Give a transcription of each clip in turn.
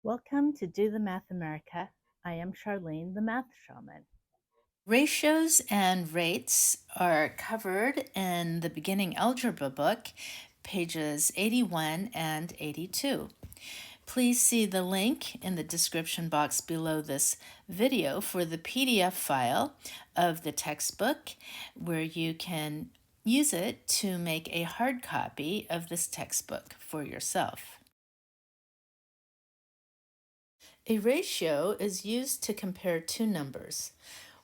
Welcome to Do the Math America. I am Charlene, the Math Shaman. Ratios and rates are covered in the beginning algebra book, pages 81 and 82. Please see the link in the description box below this video for the PDF file of the textbook where you can use it to make a hard copy of this textbook for yourself. A ratio is used to compare two numbers.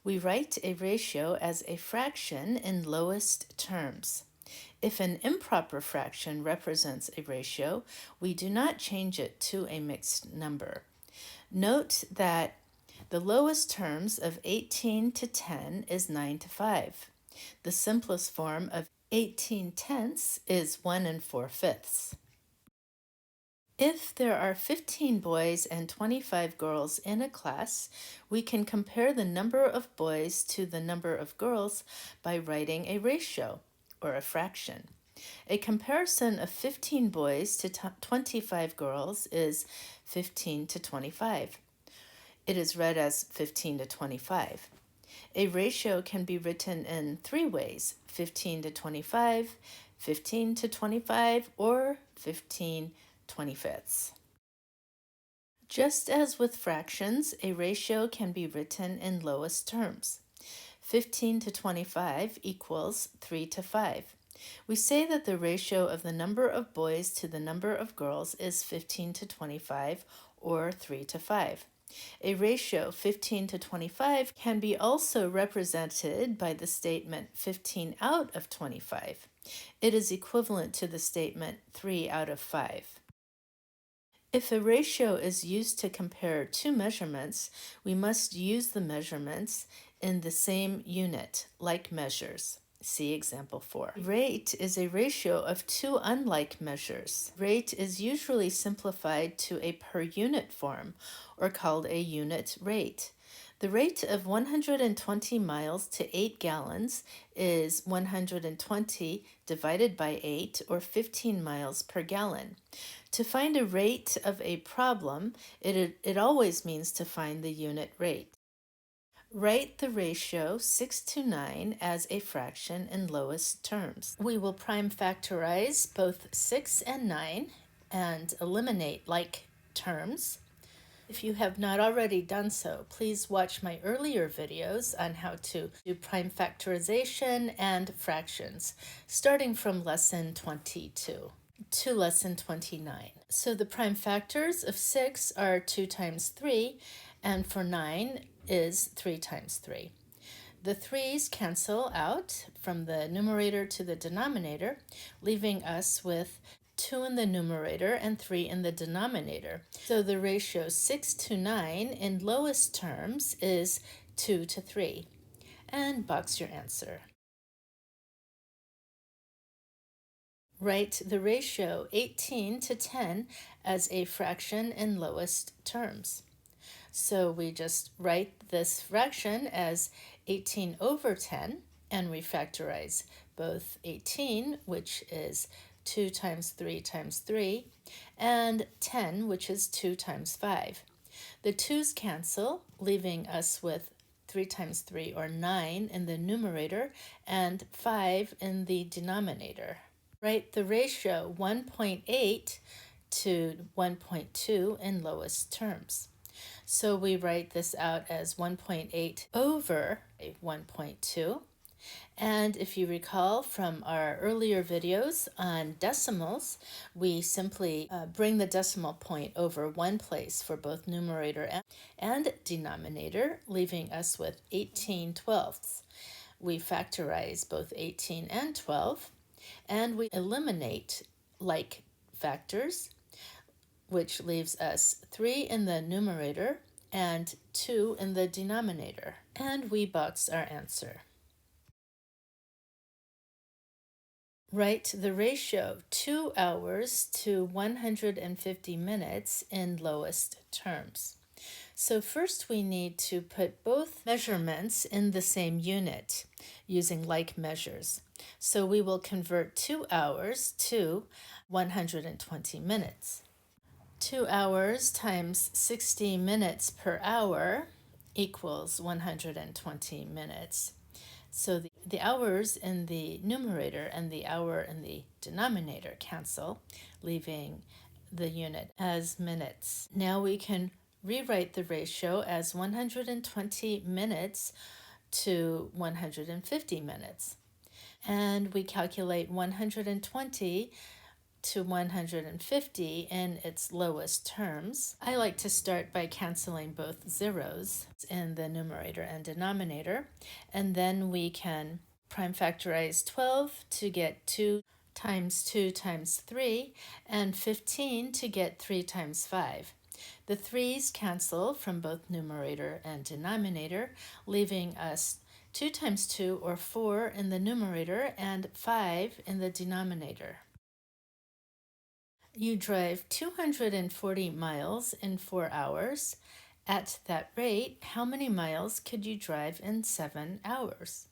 We write a ratio as a fraction in lowest terms. If an improper fraction represents a ratio, we do not change it to a mixed number. Note that the lowest terms of 18 to 10 is 9 to 5. The simplest form of 18 tenths is 1 and 4/5. If there are 15 boys and 25 girls in a class, we can compare the number of boys to the number of girls by writing a ratio, or a fraction. A comparison of 15 boys to 25 girls is 15 to 25. It is read as 15 to 25. A ratio can be written in three ways: 15 to 25, 15 to 25, or 15/25. Just as with fractions, a ratio can be written in lowest terms. 15 to 25 equals 3 to 5. We say that the ratio of the number of boys to the number of girls is 15 to 25, or 3 to 5. A ratio 15 to 25 can be also represented by the statement 15 out of 25. It is equivalent to the statement 3 out of 5. If a ratio is used to compare two measurements, we must use the measurements in the same unit, like measures. See example 4. Rate is a ratio of two unlike measures. Rate is usually simplified to a per unit form, or called a unit rate. The rate of 120 miles to 8 gallons is 120 divided by 8, or 15 miles per gallon. To find a rate of a problem, it always means to find the unit rate. Write the ratio 6 to 9 as a fraction in lowest terms. We will prime factorize both 6 and 9 and eliminate like terms. If you have not already done so, please watch my earlier videos on how to do prime factorization and fractions, starting from lesson 22 to lesson 29. So the prime factors of 6 are 2 times 3, and for 9 is 3 times 3. The 3's cancel out from the numerator to the denominator, leaving us with 2 in the numerator and 3 in the denominator. So the ratio 6 to 9 in lowest terms is 2 to 3. And box your answer. Write the ratio 18 to 10 as a fraction in lowest terms. So we just write this fraction as 18 over 10, and we factorize both 18, which is 2 times 3 times 3, and 10, which is 2 times 5. The 2's cancel, leaving us with 3 times 3, or 9, in the numerator and 5 in the denominator. Write the ratio 1.8 to 1.2 in lowest terms. So we write this out as 1.8 over 1.2. And if you recall from our earlier videos on decimals, we simply bring the decimal point over one place for both numerator and denominator, leaving us with 18/12. We factorize both 18 and 12, and we eliminate like factors, which leaves us 3 in the numerator and 2 in the denominator. And we box our answer. Write the ratio 2 hours to 150 minutes in lowest terms. So first we need to put both measurements in the same unit using like measures. So we will convert 2 hours to 120 minutes. 2 hours times 60 minutes per hour equals 120 minutes. So the hours in the numerator and the hour in the denominator cancel, leaving the unit as minutes. Now we can rewrite the ratio as 120 minutes to 150 minutes. And we calculate 120 to 150 in its lowest terms. I like to start by canceling both zeros in the numerator and denominator, and then we can prime factorize 12 to get 2 times 2 times 3, and 15 to get 3 times 5. The 3's cancel from both numerator and denominator, leaving us 2 times 2, or 4, in the numerator and 5 in the denominator. You drive 240 miles in 4 hours. At that rate, how many miles could you drive in 7 hours?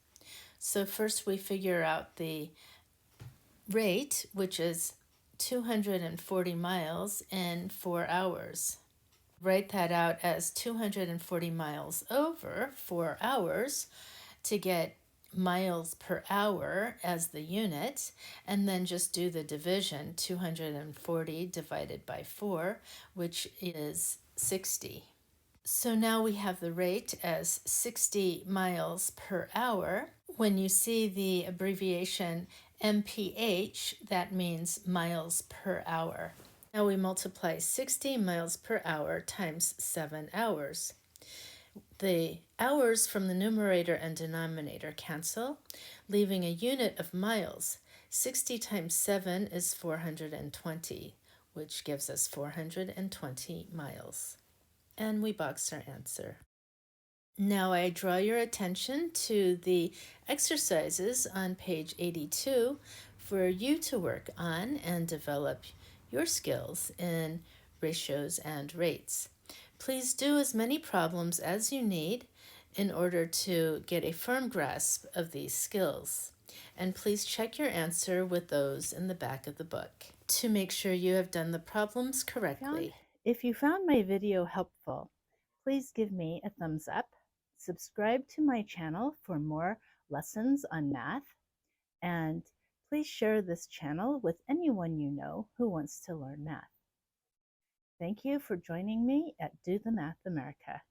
So first we figure out the rate, which is 240 miles in 4 hours. Write that out as 240 miles over 4 hours to get miles per hour as the unit, and then just do the division, 240 divided by 4, which is 60. So now we have the rate as 60 miles per hour. When you see the abbreviation mph, that means miles per hour. Now we multiply 60 miles per hour times 7 hours. The hours from the numerator and denominator cancel, leaving a unit of miles. 60 times 7 is 420, which gives us 420 miles. And we box our answer. Now I draw your attention to the exercises on page 82 for you to work on and develop your skills in ratios and rates. Please do as many problems as you need in order to get a firm grasp of these skills. And please check your answer with those in the back of the book to make sure you have done the problems correctly. If you found my video helpful, please give me a thumbs up, subscribe to my channel for more lessons on math, and please share this channel with anyone you know who wants to learn math. Thank you for joining me at Do the Math America.